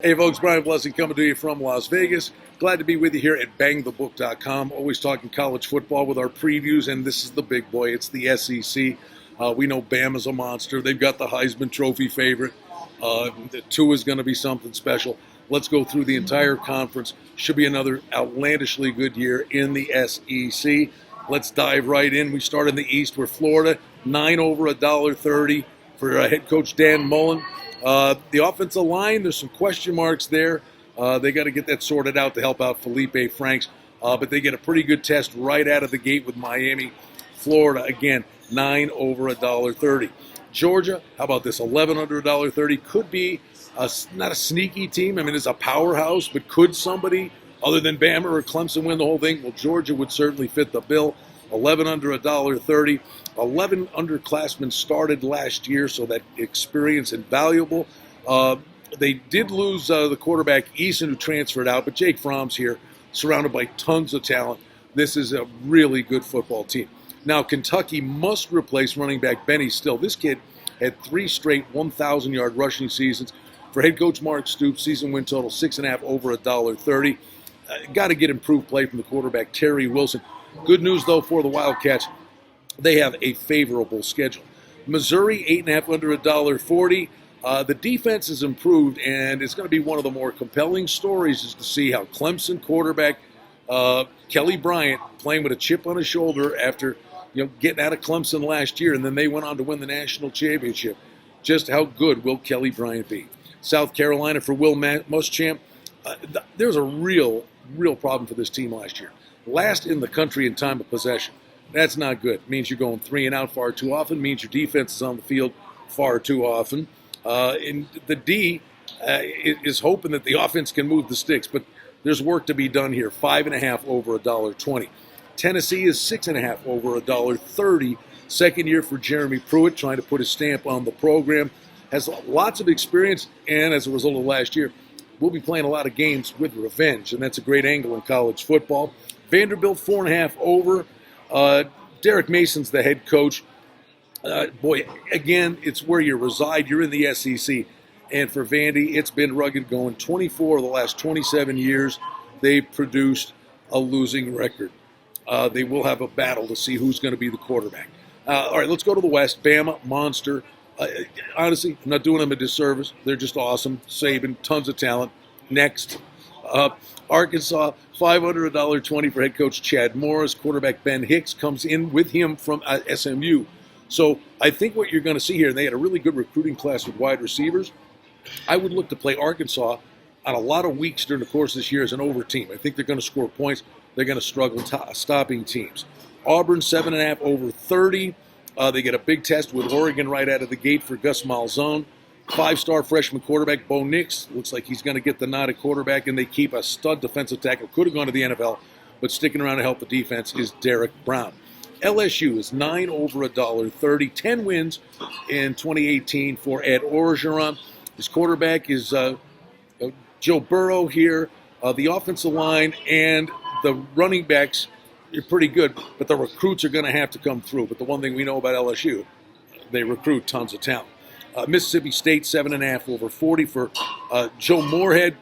Hey folks, Brian Blessing coming to you from Las Vegas. Glad to be with you here at bangthebook.com. Always talking college football with our previews, and this is the big boy. It's the SEC. We know Bama's a monster. They've got the Heisman Trophy favorite. Tua is going to be something special. Let's go through the entire conference. Should be another outlandishly good year in the SEC. Let's dive right in. We start in the East where Florida, 9 over $1.30 for head coach Dan Mullen. The offensive line, there's some question marks there. They got to get that sorted out to help out Felipe Franks. But they get a pretty good test right out of the gate with Miami. Florida, again, 9 over $1.30. Georgia, how about this? 11 under $1.30. Could be not a sneaky team. I mean, it's a powerhouse, but could somebody other than Bama or Clemson win the whole thing? Well, Georgia would certainly fit the bill. 11 under $1.30. 11 underclassmen started last year, so that experience invaluable. They did lose the quarterback Eason, who transferred out, but Jake Fromm's here, surrounded by tons of talent. This is a really good football team. Now, Kentucky must replace running back Benny Still. This kid had 3 straight 1,000-yard rushing seasons. For head coach Mark Stoops, season win total 6.5 over $1.30. Got to get improved play from the quarterback Terry Wilson. Good news, though, for the Wildcats. They have a favorable schedule. Missouri, 8.5 under $1.40. The defense has improved, and it's going to be one of the more compelling stories is to see how Clemson quarterback Kelly Bryant, playing with a chip on his shoulder after getting out of Clemson last year, and then they went on to win the national championship. Just how good will Kelly Bryant be? South Carolina for Will Muschamp. There's a real problem for this team last year. Last in the country in time of possession. That's not good. It means you're going 3 and out far too often. It means your defense is on the field far too often. And the D is hoping that the offense can move the sticks, but there's work to be done here. 5.5 over $1.20. Tennessee is 6.5 over $1.30. Second year for Jeremy Pruitt, trying to put his stamp on the program. Has lots of experience, and as a result of last year, we'll be playing a lot of games with revenge, and that's a great angle in college football. Vanderbilt, 4.5 over. Derek Mason's the head coach. Boy, again, it's where you reside. You're in the SEC. And for Vandy, it's been rugged going. 24 of the last 27 years, they produced a losing record. They will have a battle to see who's going to be the quarterback. All right, let's go to the West. Bama, monster. Honestly, I'm not doing them a disservice. They're just awesome. Saban, tons of talent. Next. Arkansas, 5 under $1.20 for head coach Chad Morris. Quarterback Ben Hicks comes in with him from SMU. So I think what you're going to see here, and they had a really good recruiting class with wide receivers. I would look to play Arkansas on a lot of weeks during the course of this year as an over team. I think they're going to score points. They're going to struggle stopping teams. Auburn, 7.5 over 30. They get a big test with Oregon right out of the gate for Gus Malzahn. 5-star freshman quarterback Bo Nix. Looks like he's going to get the nod at quarterback, and they keep a stud defensive tackle. Could have gone to the NFL, but sticking around to help the defense is Derek Brown. LSU is 9 over $1.30. 10 wins in 2018 for Ed Orgeron. His quarterback is Joe Burrow here. The offensive line and the running backs are pretty good, but the recruits are going to have to come through. But the one thing we know about LSU, they recruit tons of talent. Mississippi State, 7.5 over 40 for Joe Moorhead.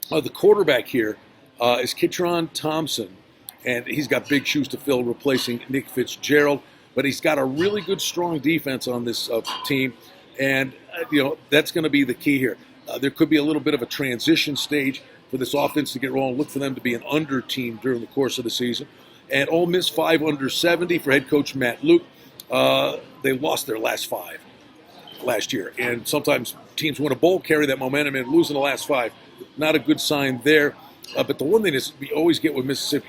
The quarterback here is Kitron Thompson, and he's got big shoes to fill replacing Nick Fitzgerald. But he's got a really good, strong defense on this team, and that's going to be the key here. There could be a little bit of a transition stage for this offense to get rolling. Look for them to be an under team during the course of the season. And Ole Miss, 5 under 70 for head coach Matt Luke. They lost their last 5. Last year, and sometimes teams win a bowl, carry that momentum, and losing the last 5, not a good sign there. But the one thing is we always get with Mississippi,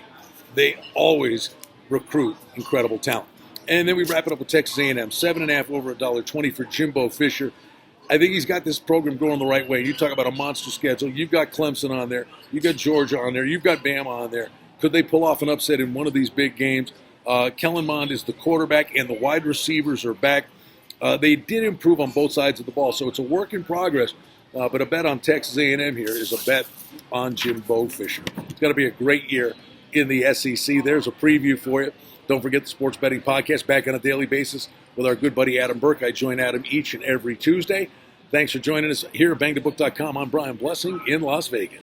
they always recruit incredible talent. And then we wrap it up with Texas A&M, 7.5 over $1.20 for Jimbo Fisher. I think he's got this program going the right way. You talk about a monster schedule. You've got Clemson on there. You've got Georgia on there. You've got Bama on there. Could they pull off an upset in one of these big games? Kellen Mond is the quarterback, and the wide receivers are back. They did improve on both sides of the ball, so it's a work in progress. But a bet on Texas A&M here is a bet on Jimbo Fisher. It's going to be a great year in the SEC. There's a preview for you. Don't forget the Sports Betting Podcast back on a daily basis with our good buddy Adam Burke. I join Adam each and every Tuesday. Thanks for joining us here at BangTheBook.com. I'm Brian Blessing in Las Vegas.